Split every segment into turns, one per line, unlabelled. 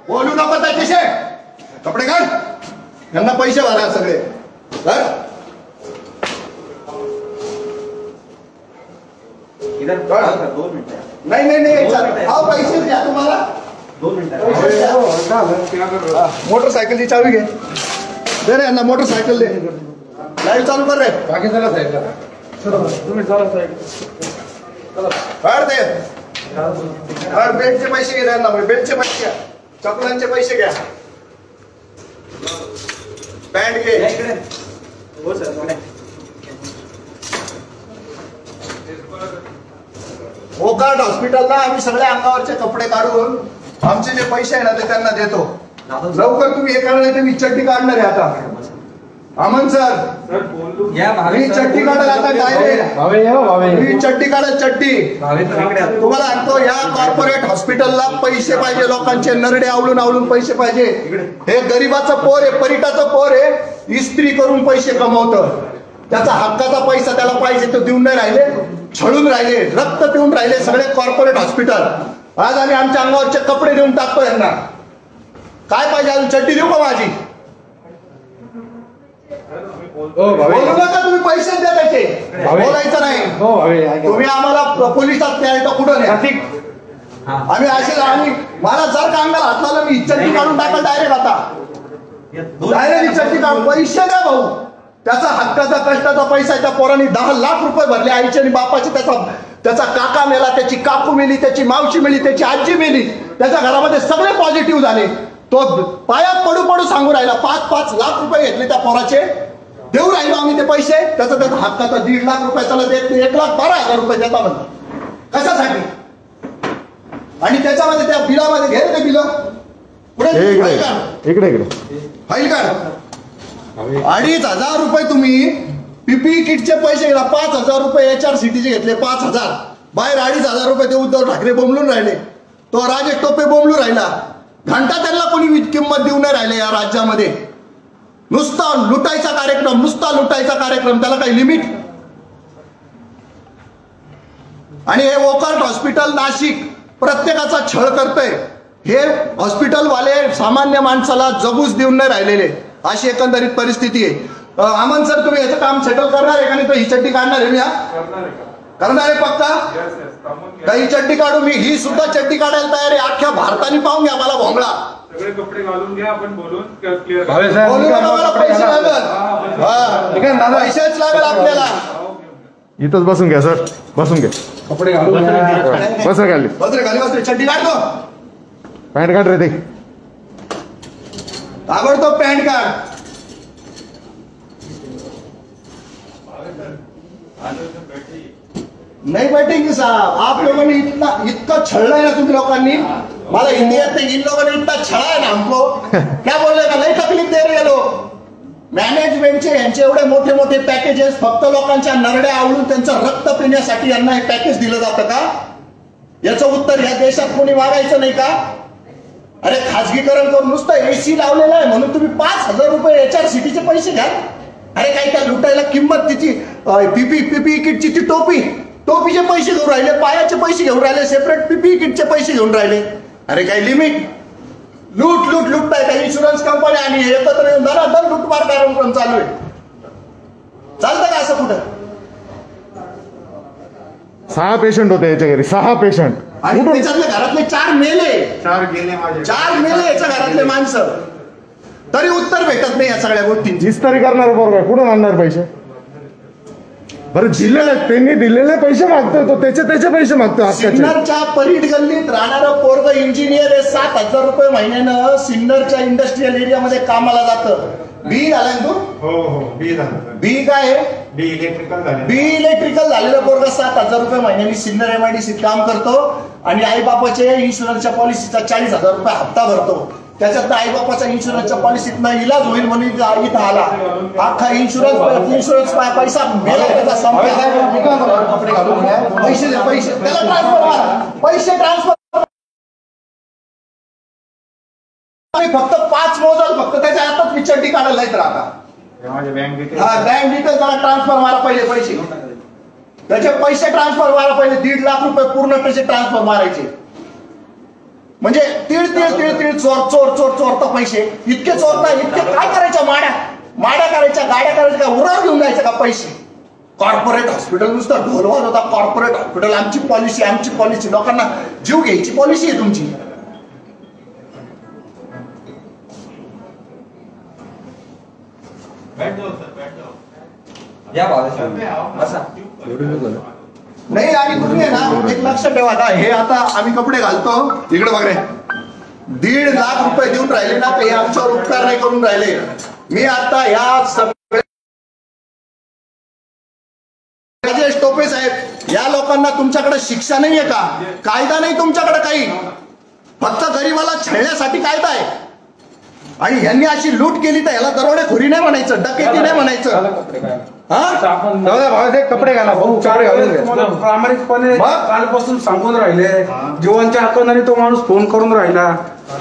बोलू नको त्याच्याशी. कपडे काढ, यांना पैसे भरा सगळे. नाही नाही नाही, पैसे द्या तुम्हाला. 2 मिनिटं. मोटरसायकलची चावी घे. दे रे यांना मोटरसायकल दे. लाईव्ह चालू कर रे. बाकी चला साहेब, तुम्ही चला साहेब. काढ दे. बेल्टचे पैसे घे त्यांना. बेल्टचे पैसे घ्या, चपलांचे पैसे घ्या, पॅन्ट घे. हो सर. ओकार्ड हॉस्पिटलला आम्ही सगळे अंगावरचे कपडे काढून आमचे जे पैसे आहे ना ते त्यांना देतो. लवकर तुम्ही हे करणार, नाही मी चड्डी काढणार आहे आता. अमन सर, मी चड्डी काढायला आता डायरेक्ट. मी चड्डी काढत चड्डी तुम्हाला आणतो. या कॉर्पोरेट हॉस्पिटलला पैसे पाहिजे, लोकांचे नरडे आवळून आवळून पैसे पाहिजे. हे गरीबाचं पोर आहे, परिटाचं पोर आहे, इस्त्री करून पैसे कमवतं. त्याचा हक्काचा पैसा त्याला पाहिजे तो देऊन नाही राहिले, छळून राहिले, रक्त पिऊन राहिले सगळे कॉर्पोरेट हॉस्पिटल. आज आम्ही आमच्या अंगावरचे कपडे देऊन टाकतो यांना. काय पाहिजे अजून? चड्डी देऊ का माझी? बोलू नका तुम्ही, पैसे द्या त्याचे, बोलायचं नाही. तुम्ही आम्हाला पोलिसात न्यायचं कुठं नाही. आम्ही असे मला जर का अंगाला हात लावला मी चड्डी काढून टाकल डायरेक्ट. आता डायरेक्ट चड्डी काढून पैसे द्या भाऊ. त्याचा हक्काचा कष्टाचा पैसा त्या पोरांनी 10 लाख रुपये भरले आईचे आणि बापाचे. त्याचा काका मेला, त्याची काकू मेली, त्याची मावशी मेली, त्याची आजी मेली. त्याच्या घरामध्ये सगळे पॉझिटिव्ह झाले. तो पायात पडू पडू सांगू राहिला 5-5 लाख रुपये घेतले त्या पोराचे, देऊ राहिलो आम्ही ते पैसे. त्याचा हक्काचा 1.5 लाख रुपये त्याला देत, 1,12,000 रुपये देता म्हणतो. कशासाठी? आणि त्याच्यामध्ये त्या बिलामध्ये घे ते बिल इकडे फाईल काढ. 2,500 रुपये तुम्ही पीपीई किटचे पैसे गेला. 5,000 रुपये HRCTचे घेतले. 5,000 बाहेर 2,500 रुपये ते उद्धव ठाकरे बोंबलून राहिले. तो राजेश टोपे बोंबलून राहिला. घंटा त्यांना कोणी किंमत देऊ नाही राहिले या राज्यामध्ये. नुसता लुटायचा कार्यक्रम, नुसता लुटायचा कार्यक्रम, त्याला काही लिमिट. आणि हे ओकार्ड हॉस्पिटल नाशिक प्रत्येकाचा छळ करतंय. हे हॉस्पिटलवाले सामान्य माणसाला जगूच देऊन नाही राहिलेले. अशी एकंदरीत परिस्थिती आहे. अमन सर, तुम्ही याचं काम सेटल करणार आहे का? नाही तर ही चड्डी काढणार आहे मी. करणार आहे पक्का? ही चड्डी काढू मी. ही सुद्धा चड्डी काढायला तयार आहे. अख्ख्या भारताने पाहून घ्या मला भोंगळा.
सगळे कपडे घालून घ्या, आपण बोलून क्लिअर.
पैसे लागल, पैसेच लागल आपल्याला.
इथंच बसून घ्या सर, बसून घ्या. कपडे घालून बस खाली,
बस चड्डी काढतो.
पॅन्ट काढ रे. ते
ताबडतोब पॅन्ट काढ. नहीं बैठेंगे साहब. आप लोगों ने इतना छळला है ना तुम लोगोंनी. मला हिंदी येत नाही. इन लोगों ने इतना छळा है ना हमको. क्या बोलेगा? लई तकलीफ दे रहे लोग. मॅनेजमेंटचे यांचे एवढे मोठे मोठे पॅकेजेस फक्त लोकांच्या नरड्या आवळून त्यांचं रक्त पिण्यासाठी यांना हे पॅकेज दिलं जातं का? याचं उत्तर या देशात कोणी मागायचं नाही का? अरे खाजगीकरण करून नुसतं एसी लावलेलं आहे म्हणून तुम्ही 5,000 रुपये HRCTचे पैसे घ्या. अरे काही त्या लुटायला किंमत तिची पीपीई किटची ती टोपीचे पैसे घेऊन राहिले, पायाचे पैसे घेऊन राहिले, सेपरेट पीपीई किटचे पैसे घेऊन राहिले. अरे काही लिमिट. लुटताय त्या इन्शुरन्स कंपन्या आणि एकत्र येऊन धनाधन लुटमार कार्यक्रम चालू आहे. चालतं का असं कुठं?
6 पेशंट होते याच्या घरी. 6 पेशंट
आणि त्याच्यातले घरातले 4 मेले. 4 मेले याच्या घरातले माणसं. तरी उत्तर भेटत नाही या सगळ्या गोष्टींची.
इस्त्री करणार बरोबर, कुठून आणणार पैसे? बरं दिलेले, त्यांनी दिलेले पैसे मागतोय तो, त्याचे पैसे मागतोय.
सिन्नरच्या परीट गल्लीत राहणारं पोरग इंजिनियर आहे. 7,000 रुपये महिन्यानं सिन्नरच्या इंडस्ट्रियल एरियामध्ये कामाला जातं. बी झालाय तू?
हो बी झालं.
बी काय आहे?
बी
इलेक्ट्रिकल झालेलं पोरग 7,000 रुपये महिन्याने सिन्नर MIDCत काम करतो आणि आई बापाचे इन्शुरन्सच्या पॉलिसीचा 40,000 रुपये हप्ता भरतो. त्याच्यात आई बापाच्या इन्शुरन्सच्या पॉलिसीतनं इलाज होईल म्हणून इथं आला. अख्खा इन्शुरन्स पैसा मेला त्याचा संपला. पैसे त्याला पैसे ट्रान्सफर फक्त 5 मोजाल. फक्त त्याच्या हातात मी चड्डी काढायला येत राहता. बँक डिटेल्स त्याला ट्रान्सफर मारा पहिले. पैसे त्याचे पैसे ट्रान्सफर मारा पहिले. 1.5 लाख रुपये पूर्ण त्याचे ट्रान्सफर मारायचे. म्हणजे तीळ चोरता पैसे इतके चोरता, इतके काय करायच्या माड्या करायच्या, गाड्या करायच्या का, उरावर घेऊन जायचं का पैसे? कॉर्पोरेट हॉस्पिटल नुसतं ढोलवाज होता. कॉर्पोरेट हॉस्पिटल आमची पॉलिसी, लोकांना जीव घ्यायची पॉलिसी आहे तुमची. नाही आणि तुम्ही आहे ना एक लक्ष ठेवा ना, हे आता आम्ही कपडे घालतो इकडे बघ रे, 1.5 लाख रुपये देऊन राहिले ना, हे आमच्यावर उपकार नाही करून राहिले. मी आता ह्या सगळ्या राजेश टोपे साहेब, या लोकांना तुमच्याकडे शिक्षा नाहीये का? कायदा नाही तुमच्याकडे काही, फक्त गरीबाला छळण्यासाठी कायदा आहे. आणि यांनी अशी लूट केली तर याला दरोडेखोरी नाही म्हणायचं, डकेती नाही म्हणायचं.
कपडे घाला भाऊ, कपडे घालून घ्या.
प्रामाणिकपणे कालपासून सांगून राहिले, जीवांच्या हाताने तो माणूस फोन करून राहिला,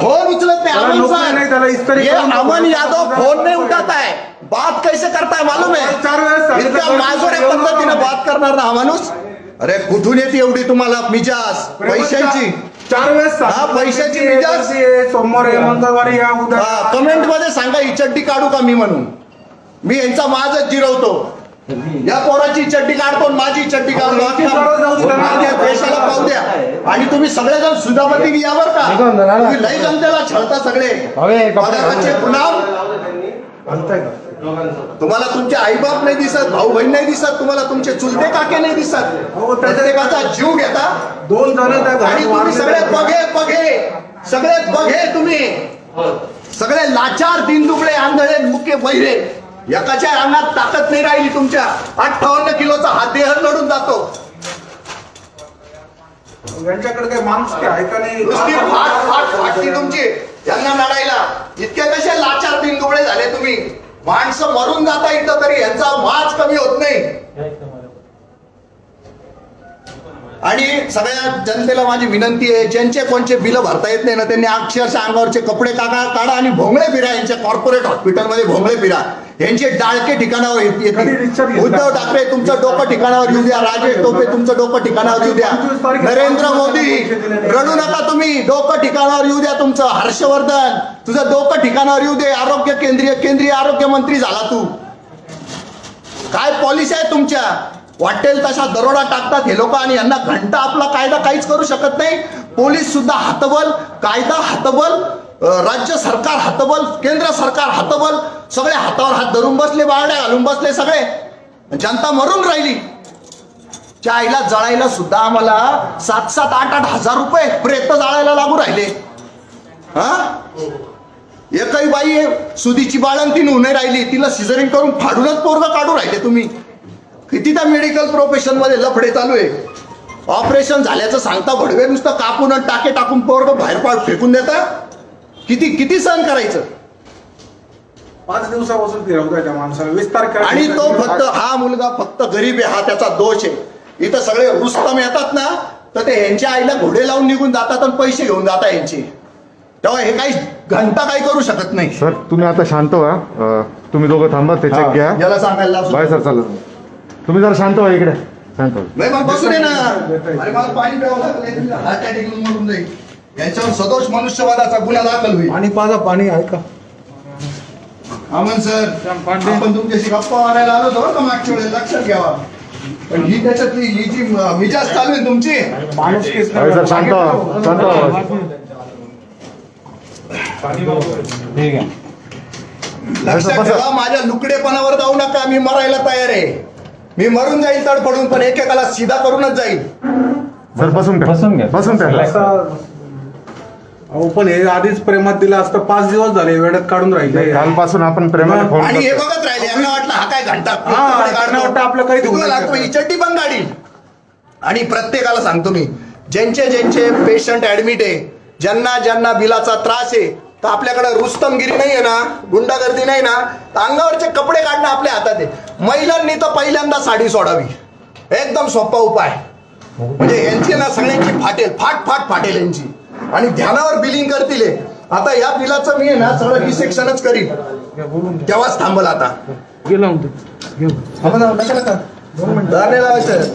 फोन उचलत नाही.
त्याला नोकरी नाही, त्याला इस्त्री
ये
करून
अमन यादव फोन नहीं उठाता है, बात कैसे करता है मालूम है?
4 वेळेस सांगितलं,
इतक्या माजोऱ्या पद्धतीने बात करणार ना हा माणूस. अरे कुठून येते एवढी तुम्हाला मिजाज पैशांची?
4 वेळेस
पैशाची मिजाज.
सोमवारी मंगळवारी या उद्या.
कमेंट मध्ये सांगा ही चड्डी काढू का मी म्हणून. मी यांचा माझच जिरवतो. या पोराची चड्डी काढतो, माझी चड्डी काढतो. देशाला पाहू द्या. आणि तुम्ही सगळेजण सुधामती यावर का तुम्ही लई जनतेला छळता सगळे. पगाराचे पुनाम तुम्हाला तुमचे आईबाप नाही दिसत, भाऊ बहीण नाही दिसत, तुम्हाला तुमचे चुलते काके नाही दिसत. प्रत्येकाचा जीव घेता
2 जण
आणि तुम्ही सगळे सगळे बघे तुम्ही सगळे लाचार, दिनदुबळे, आंधळे, मुके बहिरे. एकाच्या अंगात ताकद नाही राहिली तुमच्या. 58 किलोचा हा देह लढून जातो.
यांच्याकडे काही माणूस आहे का नाही?
नुसती फाटती तुमची यांना लढायला. इतके कसे लाचार, दिनदुबळे झाले तुम्ही. माणसं मरून जाता इथं तरी यांचा माज कमी होत नाही. आणि सगळ्या जनतेला माझी विनंती आहे, ज्यांचे कोणचे बिल भरता येत नाही ना, त्यांनी अक्षरशः अंगावरचे कपडे काढा आणि भोंगळे फिरा. यांच्या कॉर्पोरेट हॉस्पिटलमध्ये भोंगळे फिरा. यांचे डाळके ठिकाणावर येतील. उद्धव ठाकरे तुमचं डोकं ठिकाणावर येऊ द्या. राजेश टोपे तुमचं डोकं ठिकाणावर येऊ द्या. नरेंद्र मोदी रडू नका तुम्ही, डोकं ठिकाणावर येऊ द्या तुमचं. हर्षवर्धन तुझं डोकं ठिकाणावर येऊ दे. आरोग्य केंद्रीय आरोग्य मंत्री झाला तू. काय पॉलिसी आहे तुमच्या? वाटेल तशा दरोडा टाकतात हे लोक आणि यांना घंटा आपला कायदा काहीच करू शकत नाही. पोलीस सुद्धा हातबल, कायदा हातबल, राज्य सरकार हातबल, केंद्र सरकार हातबल, सगळे हातावर हात धरून बसले, बारड्या घालून बसले सगळे. जनता मरून राहिली. चायला जळायला सुद्धा आम्हाला 7-7, 8-8 हजार रुपये प्रेत जाळायला लागू राहिले. एकही बाई सुदीची बाळंतीन होणे राहिली, तिला सिझरिंग करून फाडूनच पोरग काढू राहिले तुम्ही. किती त्या मेडिकल प्रोफेशन मध्ये लफडे चालू आहे. ऑपरेशन झाल्याचं सांगता भडवे नुसतं कापून टाके टाकून पोरग बाहेर फेकून देता. किती सहन करायचं?
5 दिवसापासून फिरवतोय त्या माणसाला विस्तार.
आणि तो फक्त हा मुलगा फक्त गरीब आहे, हा त्याचा दोष आहे. इथं सगळे रुस्तम येतात ना, तर ते यांच्या आईला घोडे लावून निघून जातात आणि पैसे घेऊन जातात यांचे. तेव्हा हे काही घंटा काही करू शकत नाही.
सर तुम्ही आता शांत व्हा. तुम्ही दोघं थांबा, ते चेक घ्या.
याला सांगायला
बाय सर. चालू तुम्ही जरा शांत व्हा. इकडे शांत व्हा.
नाही मग बसू दे ना. अरे मला पाणी प्यावं लागलं, हार्ट अटॅक मरून जाईल. यांच्यावर सदोष मनुष्यवादाचा गुन्हा दाखल होईल.
आणि पाजा पाणी आहे का?
अमन सर, आपण तुमच्याशी गप्पा मारायला आलो होतो का मागच्या वेळेस, लक्षात घ्यावा. पण ही त्याच्यातली ही जी मिजाज चालू आहे तुमची.
माणूस
सर शांत व्हा, शांत व्हा.
लक्षात ठेवा, माझ्या लुकडेपणावर जाऊ नका. मी मरायला तयार आहे. मी मरून जाईल तडफडून, पण एकेकाला सीधा करूनच जाईल.
सर बसून घ्या.
अहो पण हे आधीच प्रेमात दिलं असतं. 5 दिवस झाले वेळात काढून राहिले.
कालपासून आपण प्रेमाने फोन
आणि हे बघत राहिले. यांना वाटलं हा काय घंटा
वाटतं आपलं काही
ही चड्डी पण गाडी. आणि प्रत्येकाला सांगतो मी, ज्यांचे पेशंट ऍडमिट आहे, ज्यांना बिलाचा त्रास आहे, तर आपल्याकडे रुस्तमगिरी नाहीये ना, गुंडागर्दी नाही ना, अंगावरचे कपडे काढणं आपल्या हातात आहे. महिलांनी तर पहिल्यांदा साडी सोडावी. एकदम सोपा उपाय. म्हणजे यांची ना सगळ्यांची फाटेल यांची. आणि ध्यानावर बिलिंग करतील. आता या बिलाचं मी आहे ना सगळं रिसेक्शनच करीन, तेव्हाच थांबल. आता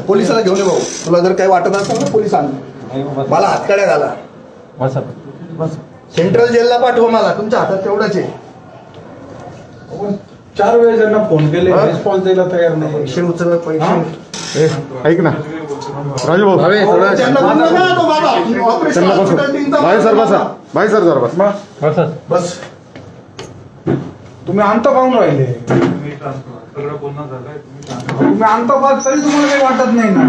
पोलिसाला घेऊन ये भाऊ. तुला जर काही वाटत असेल ना, पोलिसांना मला हातकड्या घाला. सेंट्रल जेलला पाठवा मला, तुमच्या हातात तेवढंच आहे.
4 वेळेस त्यांना फोन केले, रिस्पॉन्स द्यायला तयार नाही.
पैसे उचलत पैसे.
ऐक ना राजू भाऊ,
त्यांना बोललो ना तो बाबा, ऑपरेशन
त्यांना बस.
हॉस्पिटल टीमचा
भाई सर बसा, भाई सर जरा बस.
बस.
तुम्ही अंत पाहून राहिले,
सगळं बोलणं झालंय,
तुम्ही अंत पाहत तरी तुम्हाला काही वाटत नाही ना.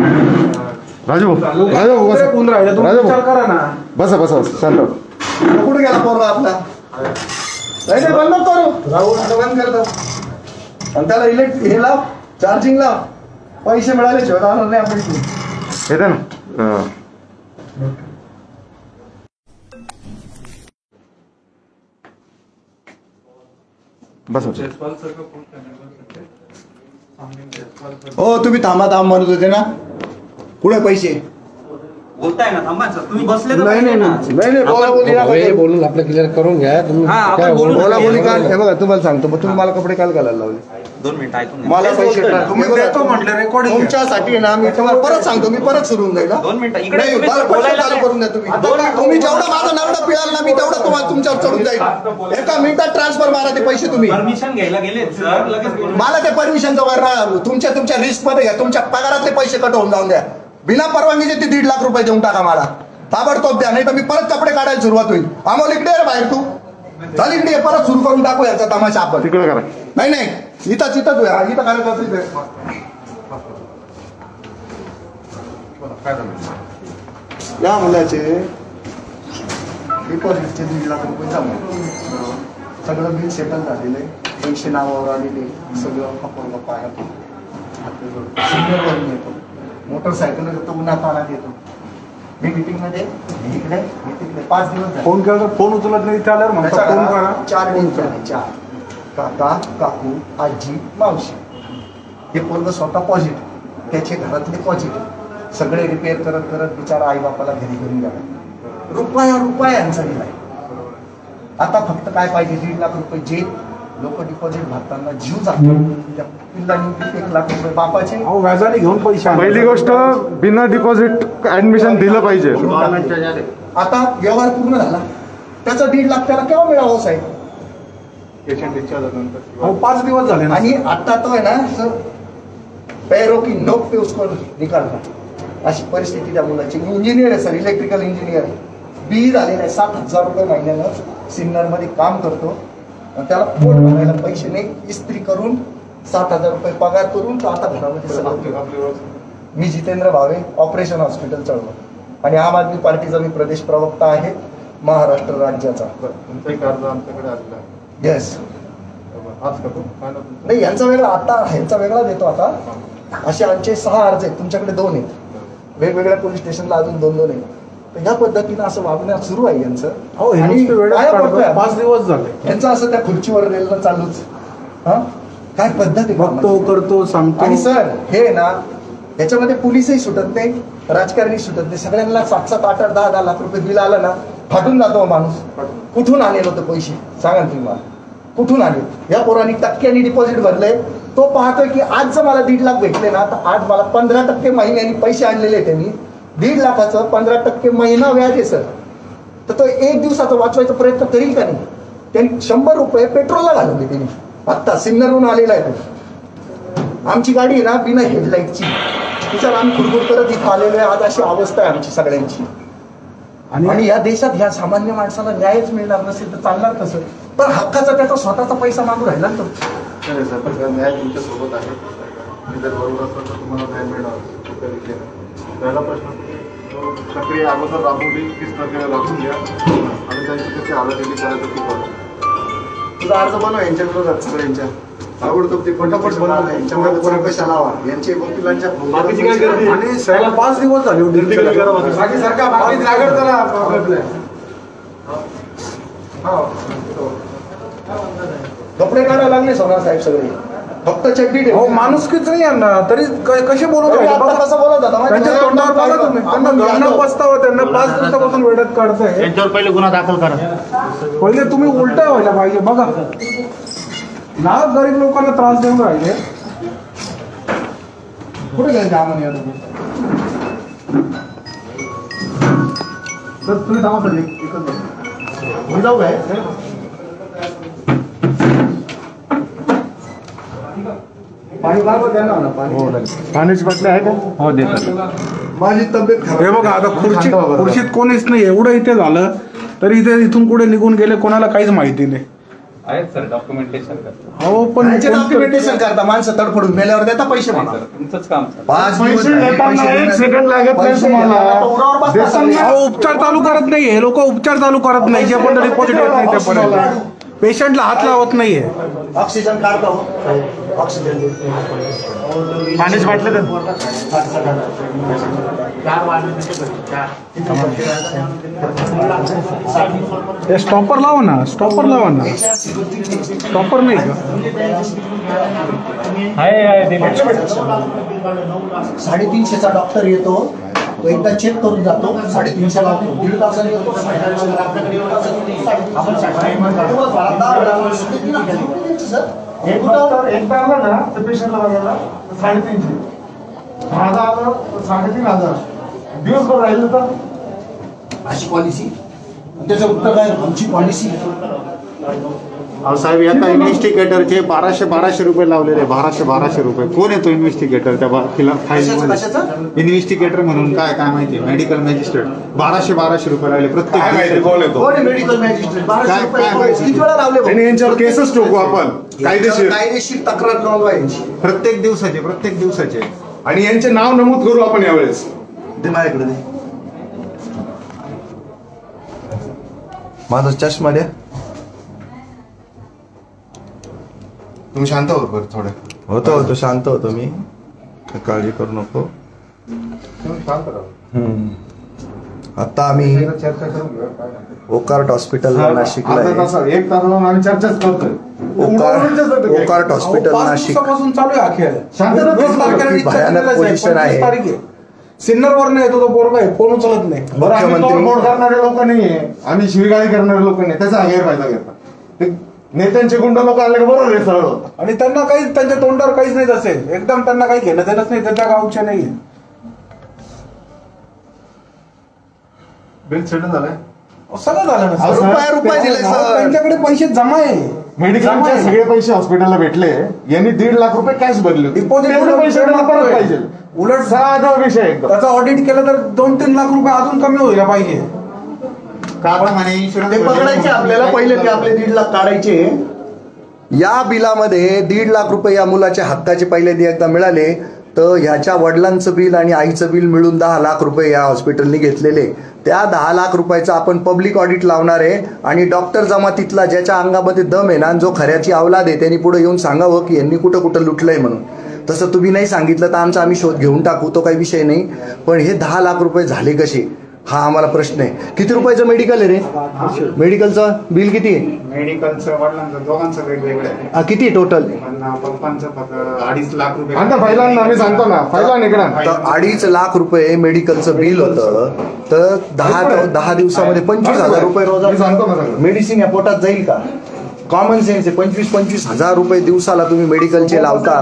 राजू भाऊ, राजू भाऊ
उभे राहून राहिले,
बसा,
तुम्ही
राजू
विचार
भाऊ
करा ना.
बसा बसा बसा, शांत व्हा.
कुठे गेला पोरगा आपला? नाही नाही, बंद करू राहुल, आता बंद करतो. आणि त्याला हे लाव, चार्जिंग लाव. पैसे मिळाले शिवाय राहणार नाही आपण इथे.
येते ना. बस
जयस्वाल सर का फोन करण्यासाठी आम्ही जयस्वाल सर
हो तुम्ही थांबा म्हणत होते ना, कुठे पैसे?
बोलताय ना, थांबा सर, तुम्ही बसले तर
नाही
पाहिजे ना.
नाही बोला बोली नका करू.
बोलून आपलं क्लिअर करून घ्या तुम्ही.
हा, आपण
काय
बोलू.
बोला बोली का? हे बघा तुम्हाला सांगतो, मग तुम्ही मला कपडे काल घालायला लावले.
2 मिनिटं ऐकून घ्या.
मला
तेच
पैसे
बोलतोय ना.
तुम्ही
देतो म्हटलं, recording आहे.
तुमच्यासाठी ना मी तुम्हाला परत सांगतो, मी परत सुरू होऊन जाईल.
2 मिनिटं इकडे
नाही,
तुम्ही
मला पैसे
बोलायला
चालू
काय?
करून द्या तुम्ही.
दोन मिनिटं.
तुम्ही जेवढं माझं नरडं पिळाल ना, मी तेवढं तुम्हाला तुमच्यावर चढून जाईल. एका मिनिटात ट्रान्सफर मारा ते पैसे तुम्ही.
परमिशन घ्यायला गेले सर, लगेच बोलू.
मला ते परमिशनचं वर तुमच्या रिस्क मध्ये घ्या. तुमच्या पगारातले पैसे कट होऊन जाऊन द्या. बिना परवानगीचे ते 1.5 लाख रुपये देऊन टाका मला, ताबडतोब द्या, नाही तर मी परत कपडे काढायला सुरुवात होईल. अमोल इकडे ये रे बाहेर, तू चाल इकडे ये, परत सुरू करून टाकू यांचा तमाशा आपण.
तिकडे करा.
नाही नाही, इथंच इथं करायचं असेल तर. या मुलाचे डिपॉझिटचे 1.5 लाख रुपये जमा, सगळं बिल सेटल झालेलं आहे. पैसे नावावर आलेले, सगळं खपर पाया येतो. मोटरसायकल येतो, उन्हा तानात येतो. मी मीटिंग मध्ये इकडे 5 दिवस झाले.
फोन केला तर फोन उचलत नाही, त्याला म्हणता फोन करा.
4 दिवस झाले. 4 काका काकू आजी मावशी, हे पोरग स्वतः पॉझिटिव्ह, त्याचे घरातले पॉझिटिव्ह, सगळे रिपेअर करत करत बिचारा आई बापाला घरी घेऊन गेला. रुपया यांचा दिलाय. आता फक्त काय पाहिजे? 1.5 लाख रुपये जे लोक डिपॉझिट भरताना जीव जातो, त्या पिल्लांनी 1 लाख रुपये बापाचे.
अहो व्याजाने घेऊन पैसे आणले.
पहिली गोष्ट, बिना डिपॉझिट ऍडमिशन दिलं पाहिजे.
आता व्यवहार पूर्ण झाला, त्याचा 1.5 लाख त्याला केव्हा मिळावं साहेब?
पेशंट डिस्चार्ज झाल्यानंतर.
अहो 5 दिवस झाले ना.
आणि आता तो आहे ना सर, पैरो की नोक पे उसको निकालना, अशी परिस्थिती त्या मुलाची. इंजिनियर आहे सर, इलेक्ट्रिकल इंजिनियर, BE झालेला आहे. 7,000 रुपये महिन्यानं सिन्नर मध्ये काम करतो. त्याला पोट भरायला पैसे नाही, इस्त्री करून 7,000 रुपये पगार करून तो आता घरामध्ये सगळं. मी जितेंद्र भावे, ऑपरेशन हॉस्पिटल चळवळ, आणि आम आदमी पार्टीचा मी प्रदेश प्रवक्ता आहे महाराष्ट्र राज्याचा.
तुमचा एक अर्ज आमच्याकडे आलेला आहे.
येस.
आज करतो काय ना तुमचं.
नाही यांचा वेगळा, आता ह्यांचा वेगळा देतो. आता असे आमचे 6 अर्ज आहेत, तुमच्याकडे 2 आहेत. वेगवेगळ्या पोलीस स्टेशनला अजून 2-2 आहेत. तर ह्या पद्धतीनं असं वागण्यात सुरू आहे यांचं.
अहो हे
आणि
नुसते वेळेत
काय
काढतो.
पडतोय?
5 दिवस झाले.
यांचं असं त्या खुर्चीवर रेलनं चालूच. हा काय पद्धत आहे
बघतो,
कामाची?
करतो, सांगतो.
आणि सर हे ना, याच्यामध्ये पोलीसही सुटत नाही, राजकारणी सुटत नाही. सगळ्यांना 7-7, 8-8, 10-10 लाख रुपये बिल आलं ना, फाटून जातो माणूस. कुठून आलेलं होतं पैसे सांगा तुम्ही मला, कुठून आले? या पोरांनी टक्क्यांनी डिपॉझिट भरलंय. तो पाहतोय की आज जर मला 1.5 लाख भेटले ना, तर आज मला 15% महिन्यानी पैसे आणलेले आहेत त्यांनी. 1.5 लाखाचं 15% महिना व्याज आहे सर. तर तो 1 दिवसाचा वाचवायचा प्रयत्न करील का नाही? त्यांनी 100 रुपये पेट्रोलला घालवले त्यांनी. आत्ता सिन्नरहून आलेला आहे तो. आमची गाडी आहे ना बिना हेडलाईटची, तिच्यावर आम्ही खुडखुड करत इथं आलेलो आहे. आज अशी अवस्था आहे आमची सगळ्यांची. आणि या देशात ह्या सामान्य माणसाला न्यायच मिळणार नसेल तर चालणार कसं? पण हक्काचा त्याचा स्वतःचा पैसा मागू राहिला ना तो.
नाही सर, पण न्याय तुमच्या सोबत आहे. मी जर बरोबर असलं तर तुम्हाला न्याय मिळणार. तो काही विषय नाही. पहिला प्रश्न, तो प्रक्रिया अगोदर राबवली, तीच प्रक्रिया लागून घ्या आणि त्यांची कशी हालत करायचं ती करा.
तुझा अर्ज बनव यांच्या विरोधात सगळ्यांच्या. आवडतो ते फटाफट बनव, यांच्यामध्ये चौकशा लावा. यांचे वकिलांच्या
बाकीची काय गर्दी?
आणि साहेब 5 दिवस झाले.
बाकी
सारखा बाकी लागत त्याला.
कपडे काढायला लागले सोनार साहेब सगळे, फक्त चड्डी
अहो
ठेव.
माणुसकीच नाही यांना, तरी कसे बोलत
तरी
राहिले
आता
बघा.
कसं बोलत होता माहिती
त्यांच्या
आहे?
तोंडावर बघा तुम्ही. त्यांना घरनं पस्तावा, त्यांना 5 दिवसापासून वेळात काढताय.
त्यांच्यावर पहिले गुन्हा दाखल करा.
पहिले तुम्ही उलटा व्हायला पाहिजे बघा. ना गरीब लोकांना त्रास देऊन राहिले.
कुठे गेले आम्हाला तर तुम्ही थांबा सर, एकच बस. मी जाऊ काय
पाण्याची बाटली आहे का?
हो देतात.
माझी तब्येत
हे बघा आता खुर्शीत कोणीच नाही, एवढं इथे झालं तरी इथे इथून कुठे निघून गेले कोणाला काहीच माहिती नाही.
आहेत सर डॉक्युमेंटेशन करतात.
हो पण
डॉक्युमेंटेशन करता माणसं तडफडून मेल्यावर देता पैसे म्हणा
तुमचंच काम सर.
5 दिवस
पैसे देताना एक सेकंड लागत नाही तुम्हाला. देताना
अहो, उपचार चालू करत नाही हे लोक, उपचार चालू करत नाही. जे पण डिपॉझिट येत नाही त्यापर्यंत पेशंटला हात लावत नाहीये.
ऑक्सिजन काढता हो ऑक्सिजन
पाण्याची बाटली दे.
हे स्टॉपर लावा ना, स्टॉपर लावा ना. स्टॉपर नाही का?
350चा डॉक्टर येतो तो एकदा चेक करून जातो 350 लावतो 1,500 येतो आपण 60
एकदा आला ना तर पेशंटला बघायला 350. माझा आलं 3,500. दिवसभर राहिलं तर
अशी पॉलिसी त्याचं उत्तर काय आमची पॉलिसी
साहेब आता इन्व्हेस्टिगेटरचे 1200 रुपये लावलेले. 1200 रुपये. कोण येतो इन्व्हेस्टिगेटर त्या फाईलमध्ये? इन्व्हेस्टिगेटर म्हणून काय माहिती? Medical magistrate. 1200 रुपये लावले प्रत्येक.
कोण येतो?
कोण मेडिकल मॅजिस्ट्रेट
काय
किती वेळा लावले
आणि यांच्यावर केसच ठोकू आपण
कायदेशीर तक्रार नोंदवायची
प्रत्येक दिवसाचे.
आणि यांचे नाव नमूद करू आपण यावेळेस.
दे माझ्याकडे दे माझा चष्मा द्या
तुम्ही शांत हो बरं थोडं.
होतो शांत होतो मी काळजी करू नको.
शांत राहा.
आता आम्ही
चर्चा करून घेऊया. काय नाही.
ओकार्ट हॉस्पिटल नाशिकला आहे.
एक तासावर आम्ही चर्चाच करतोय.
ओकार्ट हॉस्पिटल
5
नाशिक
दिवसापासून चालू आहे अखेर.
शांतता
20 तारखेला
किती भयानक पोझिशन आहे.
सिन्नर वर नाही येतो तो पोरगा आहे, फोन उचलत नाही.
बरं आम्ही
मुख्यमंत्री-
तोडफोड करणारे लोक नाहीये, आम्ही शिवीगाळी करणारे लोक नाही. त्याचा गैरफायदा घेतात ते नेत्यांचे गुंड लोक आले का बरोबर आहे सरळ होतं.
आणि त्यांना काही त्यांच्या तोंडावर काहीच नाही तसे एकदम त्यांना काही घेणं देणंच नाही, त्यांच्या गावच्या नाही.
बिल सेटल झालंय.
सगळं झालं ना
अहो,
सर.
रुपये दिले सर.
त्यांच्याकडे पैसे जमा आहे.
मेडिकलचे सगळे पैसे हॉस्पिटलला भेटले. यांनी 1.5 लाख रुपये कॅश भरले.
डिपॉझिट
तेवढे पैसे त्यांना परत पाहिजे.
उलट
साधा विषय एकदम.
त्याचा ऑडिट केलं तर 2-3 लाख रुपये अजून कमी व्हायला पाहिजे.
ते पकडायचे आपल्याला पहिले ते आपले 1.5 लाख काढायचे. या बिलामध्ये 1.5 लाख रुपये या मुलाच्या हक्काचे पहिले एकदा मिळाले तर ह्याच्या वडिलांचं बिल आणि आईचं बिल मिळून 10 लाख रुपये या हॉस्पिटलने घेतलेले. त्या 10 लाख रुपयाचं आपण पब्लिक ऑडिट लावणार आहे आणि डॉक्टर जमातीतला ज्याच्या अंगामध्ये दम आहे ना, जो खऱ्याची अवलाद आहे, त्यांनी पुढे येऊन सांगावं की यांनी कुठं कुठं लुटलंय म्हणून. तसं तुम्ही नाही सांगितलं तर आमचा आम्ही शोध घेऊन टाकू, तो काही विषय नाही. पण हे 10 लाख रुपये झाले कसे हा आम्हाला प्रश्न आहे. किती रुपयाचं मेडिकल आहे रे? मेडिकलचं बिल किती आहे?
मेडिकलचं वडिलांचं दोघांचं वेगवेगळं आहे.
किती टोटल?
पप्पांचं फक्त 2.5 लाख रुपये.
आता फायलांना आम्ही सांगतो ना, फायला निघणार.
तर 2.5 लाख रुपये मेडिकलचं बिल होतं. तर 10 दिवसामध्ये 25,000 रुपये
मी
रोज
सांगतो ना सगळं.
मेडिसिन या पोटात जाईल का? कॉमन सेन्स आहे. 25,000 रुपये दिवसाला तुम्ही मेडिकलचे लावता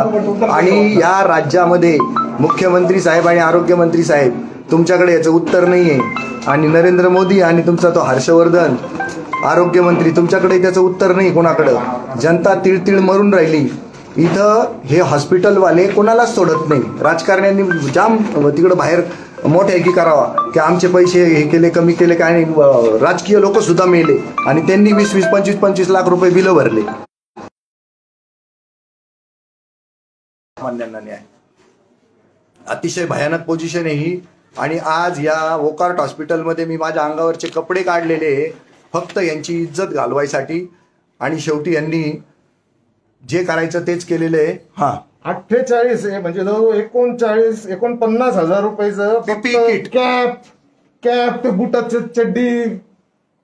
आणि या राज्यामध्ये मुख्यमंत्री साहेब आणि आरोग्यमंत्री साहेब तुमच्याकडे याचं उत्तर नाहीये. आणि नरेंद्र मोदी आणि तुमचा तो हर्षवर्धन आरोग्यमंत्री तुमच्याकडे त्याचं उत्तर नाही कोणाकडं. जनता तिळतिळ मरून राहिली. इथं हे हॉस्पिटलवाले कोणालाच सोडत नाही. राजकारण्यांनी जाम तिकडं बाहेर मोठ्याकी करावा की आमचे पैसे हे केले कमी केले काय नाही. राजकीय लोक सुद्धा मेले आणि त्यांनी 20-20, 25-25 लाख रुपये बिलं भरले. अतिशय भयानक पोझिशन आहे ही. आणि आज या वोकार्ट हॉस्पिटलमध्ये मी माझ्या अंगावरचे कपडे काढलेले फक्त यांची इज्जत घालवायसाठी. आणि शेवटी यांनी जे करायचं तेच केलेलं आहे. हा
48 आहे म्हणजे जवळ 49,000 रुपयाचं
PPE किट.
कॅप ते बुटाचं चड्डी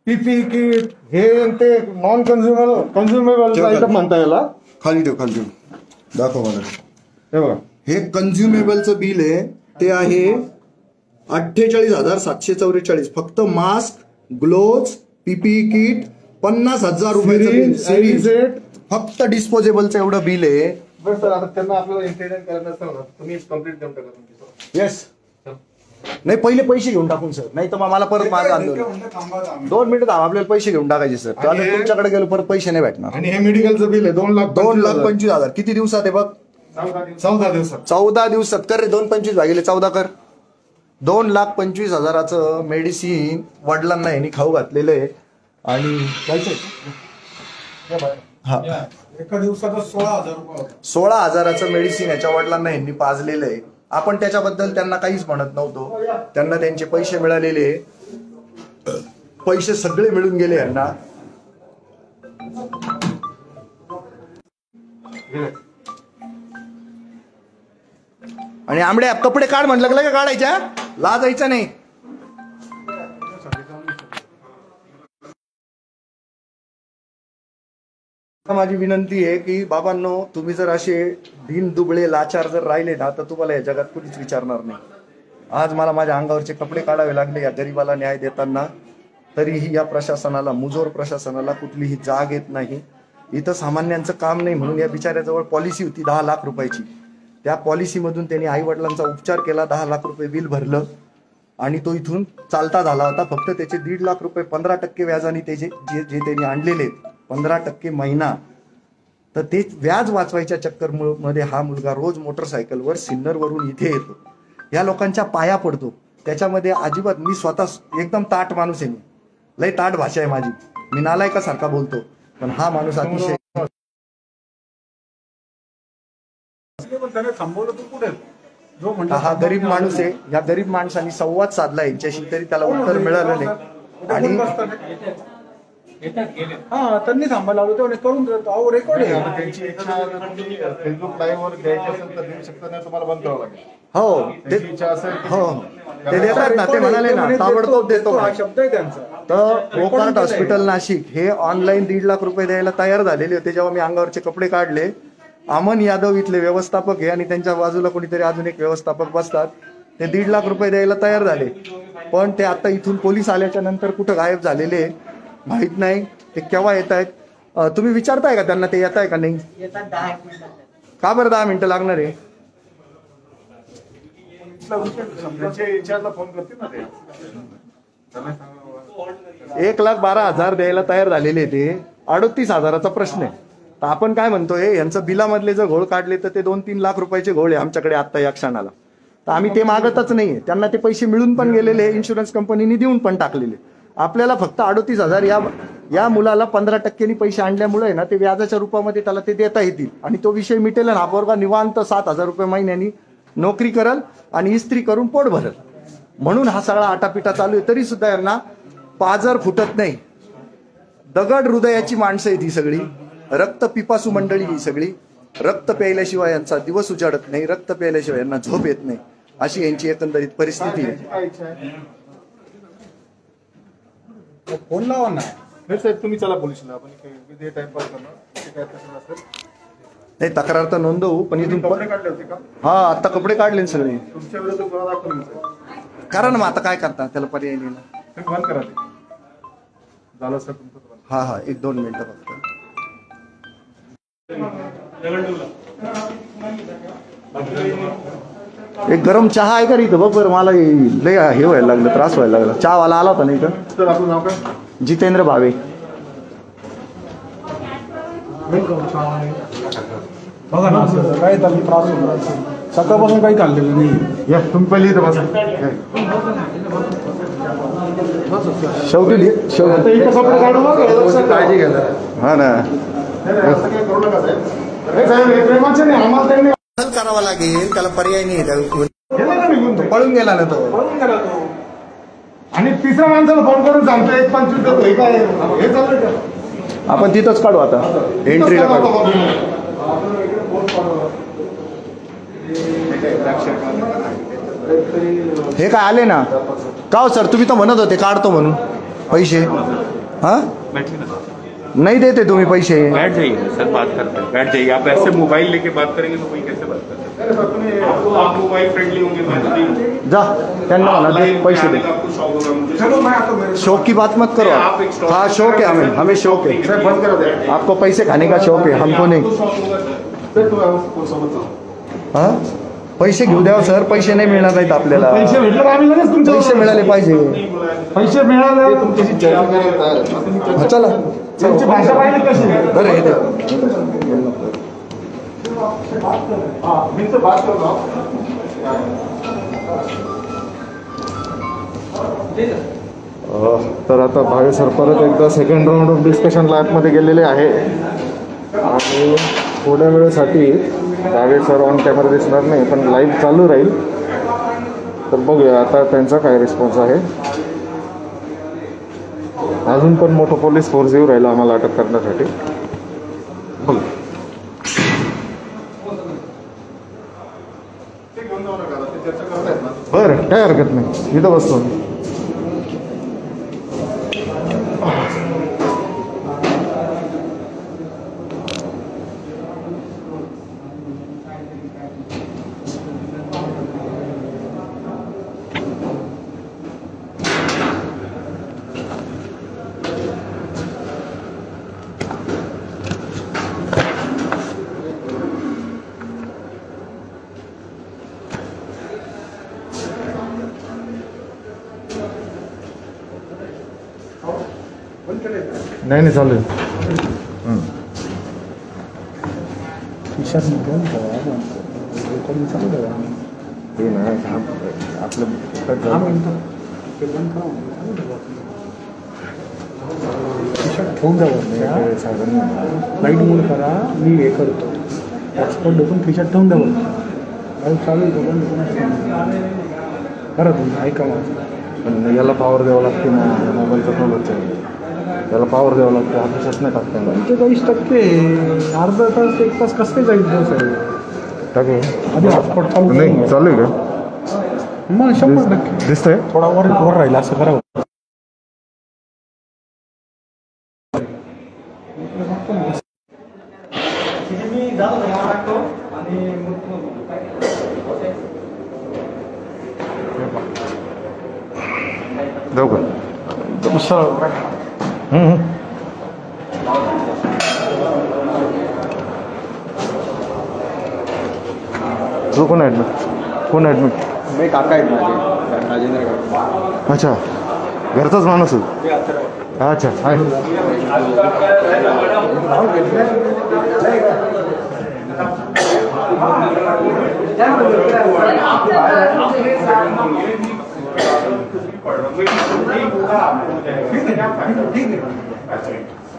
पीपी किट हे ते नॉन कन्झ्युमेबल आयटम म्हणता याला.
खाली ठेव दाखव मला.
हे बघा
हे कन्झ्युमेबलचं बिल आहे ते आहे 48,744. फक्त मास्क, ग्लोव्ज, पीपीई किट 50,000 रुपयाचं बिल. सिरीज फक्त डिस्पोजेबलचं एवढं बिल आहे.
बरं सर, आता त्यांना आपल्याला इंटेलिजंट करायचं असेल ना, तुम्ही कंप्लीट देऊन टाका तुमची.
येस नाही पहिले पैसे घेऊन टाकून सर, नाही तर मग मला परत माझं आंदोलन. 2 मिनिटं थांबा, आपल्याला पैसे घेऊन टाकायचे सर.
आणि हे-
तुमच्याकडे गेलो परत पैसे नाही भेटणार.
आणि हे मेडिकलचं बिल आहे
2,25,000. किती दिवसात आहे बघ?
14 दिवसात.
14 दिवसात कर रे. 2,25,000 भागिले 14 कर. 2,25,000चं मेडिसिन वडिलांना यांनी खाऊ घातलेलं आहे. आणि हा
एका दिवसाचा 16,000 रुपये होता.
16,000चं मेडिसिन याच्या वडिलांना यांनी पाजलेलं आहे. आपण त्याच्याबद्दल त्यांना काहीच म्हणत नव्हतो. त्यांना त्यांचे पैसे मिळालेले, पैसे सगळे मिळून गेले यांना. आणि आंबड्या कपडे काढ म्हटलं का काढायच्या, लाजायचं नाही. माझी विनंती आहे की बाबांनो, तुम्ही जर असे दिन दुबळे लाचार जर राहिले ना तर तुम्हाला या जगात कुणीच विचारणार नाही. आज मला माझ्या अंगावरचे कपडे काढावे लागले या गरीबाला न्याय देताना, तरीही या प्रशासनाला, मुजोर प्रशासनाला कुठलीही जाग येत नाही. इथं सामान्यांचं काम नाही म्हणून या बिचाऱ्याजवळ पॉलिसी होती 10 लाख रुपयाची. त्या पॉलिसीमधून त्यांनी आई वडिलांचा उपचार केला, 10 लाख रुपये बिल भरलं आणि तो इथून चालता झाला होता. फक्त त्याचे 1.5 लाख रुपये 15% व्याजाने त्याचे जे त्यांनी आणलेले 15% महिना, तर ते व्याज वाचवायच्या चक्कर मध्ये हा मुलगा रोज मोटरसायकलवर सिन्नरवरून इथे येतो, या लोकांच्या पाया पडतो. त्याच्यामध्ये अजिबात, मी स्वतः एकदम ताट माणूस आहे, मी लय ताट भाषा आहे माझी, मी नालायकासारखा बोलतो, पण हा माणूस अतिशय.
त्याने थांबवलं तू कुठे? जो म्हणतो
हा गरीब माणूस आहे. या गरीब माणसाने संवाद साधला यांच्याशी, तरी त्याला उत्तर मिळालं नाही. आणि
हा त्यांनी थांबायला लावलं तेव्हा करून देतो. अहो रेकॉर्ड आहे.
त्यांची इच्छा फेसबुक लाईव्ह वर द्यायची असेल तर देऊ शकता, नाही तुम्हाला बंद करावं लागेल.
हो
त्यांची इच्छा असेल
हो ते देतात ना, ते म्हणाले ना ताबडतोब देतो.
हा शब्द आहे त्यांचा.
तर वोकार्ट हॉस्पिटल नाशिक हे ऑनलाईन 1.5 लाख रुपये द्यायला तयार झालेले होते. जेव्हा मी अंगावरचे कपडे काढले, अमन यादव इथले व्यवस्थापक आहे आणि त्यांच्या बाजूला कोणीतरी अजून एक व्यवस्थापक बसतात, ते 1.5 लाख रुपये द्यायला तयार झाले. पण ते आता इथून पोलीस आल्याच्या नंतर कुठं गायब झालेले माहित नाही. ते केव्हा येत आहेत तुम्ही विचारताय का त्यांना, ते येत आहे का नाही? का बरं 10 मिनिटं लागणार आहे?
त्यांच्या इच्छाला फोन करतील ना ते.
1,12,000 द्यायला तयार झालेले ते. 38,000चा प्रश्न आहे. तर आपण काय म्हणतोय, यांचं बिलामधले जर घोळ काढले तर ते 2-3 लाख रुपयाचे घोळ आहे आमच्याकडे आता या क्षणाला. तर आम्ही ते मागतच नाहीये. त्यांना ते पैसे मिळून पण गेलेले, इन्शुरन्स कंपनीने देऊन पण टाकलेले. आपल्याला फक्त 38,000 या मुलाला 15% पैसे आणल्यामुळे ना ते व्याजाच्या रूपामध्ये त्याला ते देता येतील आणि तो विषय मिटेल. आणि हा पोरगा निवांत 7,000 रुपये महिन्यानी नोकरी करल आणि इस्त्री करून पोट भरल. म्हणून हा सगळा आटापिटा चालू आहे. तरी सुद्धा यांना पाजर फुटत नाही. दगड हृदयाची माणसं आहेत ही सगळी, रक्त पिपासू मंडळी ही सगळी. रक्त प्यायल्याशिवाय यांचा दिवस उजाडत नाही, रक्त प्यायल्याशिवाय यांना झोप येत नाही, अशी यांची एकंदरीत परिस्थिती आहे.
काय इच्छा आहे?
फोन लावा ना.
नाही साहेब, तुम्ही चला पोलिसला, आपण टाइमपास करणार. ते काय तसं असेल.
नाही तक्रार तर नोंदवू, पण इथून
कपडे काढले होते का?
हा आता कपडे काढले ना सगळे.
तुमच्या विरुद्ध गुन्हा दाखल होईल साहेब.
करा ना, मग आता काय करता, त्याला पर्याय नाही ना.
तुम्ही बंद करा ते. झालं सर तुमचं बंद.
हा हा 1-2 मिनिटं फक्त. एक गरम चहा आहे का रे इथं? बघ बरं, मला लय हे व्हायला लागलं, त्रास व्हायला लागला. चहावाला आला होता नाही का?
सर आपलं नाव काय?
जितेंद्र भावे.
बघा ना असं काय त्याला त्रास होतो. सकाळपासून काही खाल्लेलं नाही.
या तुम्ही पहिले इथं बसा.
शेवटी
कपडे काढू नका, काळजी घ्या.
हा ना,
असं काही करू नका साहेब. हे प्रेमाचे नाही, आम्हाला त्यांनी
करावा लागेल, त्याला पर्याय नाही.
गेला ना निघून तो.
पळून गेला ना तो.
पळून गेला तो. आणि तिसऱ्या माणसाला फोन करून सांगतो 1.25 देतो. हे काय हे चालू का?
आपण तिथंच काढू आता, एंट्रीला काढू. हे काय आले ना का हो सर? तुम्ही तर म्हणत होते काढतो म्हणून पैसे. हा नहीं देते तुम्हें पैसे?
बैठ जाइए सर, बात करते हैं, बैठ जाइए। आप ऐसे मोबाइल लेके बात करेंगे तो कोई कैसे बात कर सकते हैं? आप मोबाइल फ्रेंडली होंगे मैं तो नहीं।
जा त्यांना म्हणा दे पैसे दे.
आपको शौक होगा मुझे।
चलो मैं आता हूं।
शौक की बात मत करो
आप एक
आप.
स्टॉक-
हाँ शौक है, हमें शौक है.
साहेब बंद करा दे.
आपको पैसे खाने का शौक है, हमको नहीं.
सर तुम्ही सोबत चला.
हाँ
पैसे घेऊ द्या सर, पैसे नाही मिळणार नाहीत आपल्याला.
पैसे भेटले तर आम्ही लगेच तुमच्या
पैसे मिळाले पाहिजे.
पैसे मिळाले
तुमच्याशी चर्चा करायला तयार आहे. आता मी चर्चा
चला
त्यांची भाषा पाहिली कशी आहे.
बरं येते.
मी तर बात करतो. तर आता भावे सर परत एकदा सेकंड राऊंड ऑफ डिस्कशनला आतमध्ये गेलेले आहे आणि थोड्या वेळेसाठी भावे सर ऑन कॅमेरा दिसणार नाही, पण लाईव्ह चालू राहील. तर बघूया आता त्यांचा काय रिस्पॉन्स आहे. अजून पण मोठं पोलीस फोर्स येऊ राहिला आम्हाला अटक करण्यासाठी. बघ बरं, काय हरकत नाही, इथं बसतो. नाही चालू आहे. ते ना आपलं
ठेवून द्यावं लाईट मूल करा, मी हे करतो. हॉटस्पॉट ढोकून खिशात ठेवून द्यावं. लाईट चालू आहे करा तुम्ही, ऐका माझं.
पण याला पॉवर द्यावं लागते ना, मोबाईलचा प्रॉब्लेम आहे. त्याला पॉवर द्यावं लागते, हाताशात नाही टाकता येणार.
ते 20% अर्धा तास 1 तास कसं काय जाईल दिवस आहे.
टाकू
आधी हॉटस्पॉट चालू
नाही, चालू आहे का?
मग 100%
दिसतंय.
थोडा वर राहिला असं करावं.
जाऊ का? तू कोण ॲडमिट? कोण ॲडमिट?
मी काका आहेत माझे, राजेंद्र काका.
अच्छा, घरचाच माणूस आहे. अच्छा, आहे.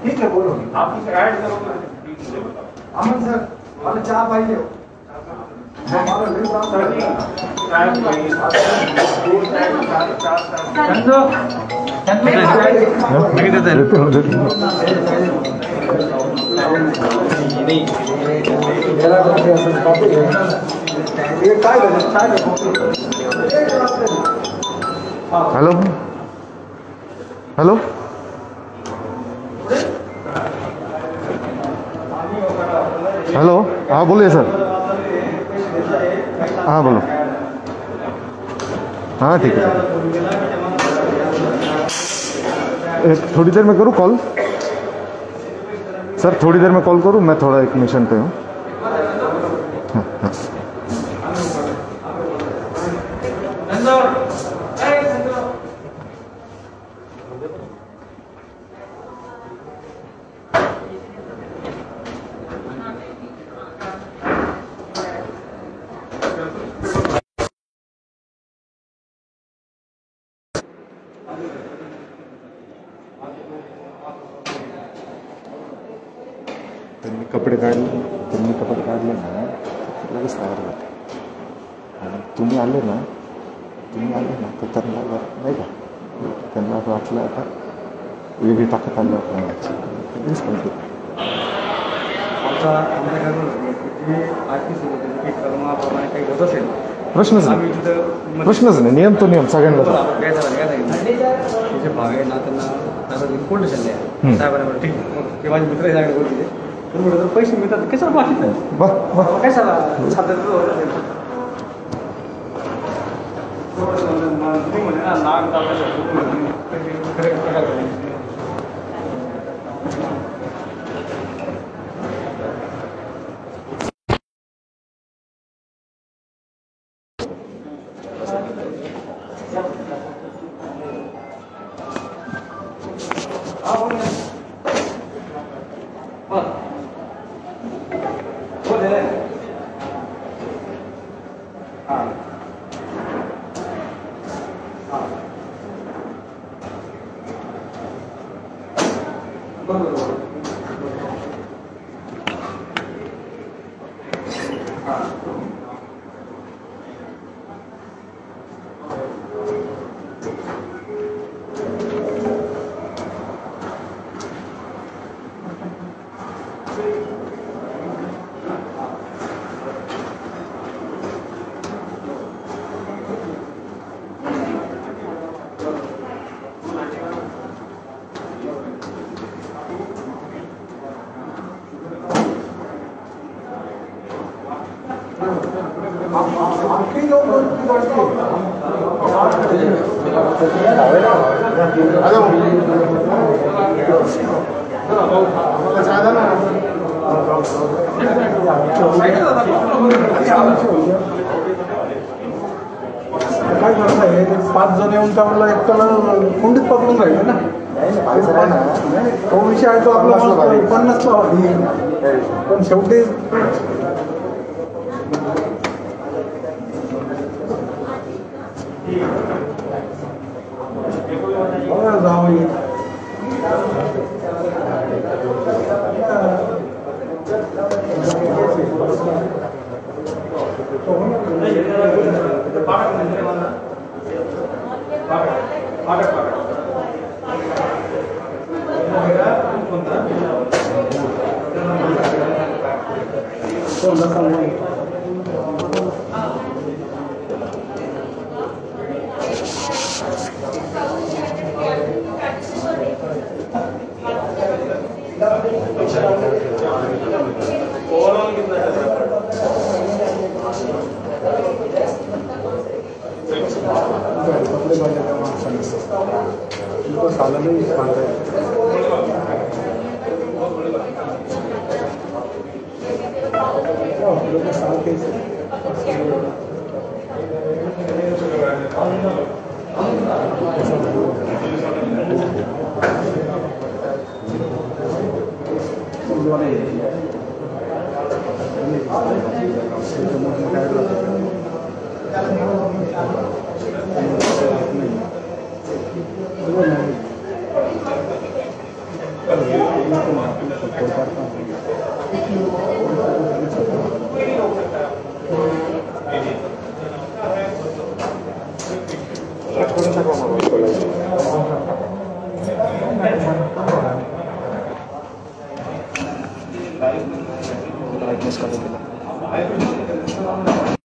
ठीक आहे, बोलो. अमन सर, मला चहा पाहिजे.
हॅलो हॅलो, हॅलो, हाँ बोलिए सर. हाँ बोलो. हाँ ठीक है. थोड़ी देर में करूँ कॉल सर? थोड़ी देर में कॉल करूँ, मैं थोड़ा एक मिशन पे हूँ. हाँ हाँ. त्यांनी कपडे काढले ना, लगेच तयार झाले. आणि तुम्ही आले ना तर त्यांना नाही का, त्यांना असं वाटलं आता वेगळी ताकद आली आपल्याला. प्रश्नच नाही. नियम तो नियम सगळ्यांना.
माझे मित्र पैसे मिळतात कशाला बाकीचं कशाला
काय करताय 5 जण येऊन त्यावेळेला एकट्याला कोंडीत पकडून राहिले ना तो विषय आहे तो आपला 50 ला पण शेवटी जावं
ब्राइटनेस कमी केला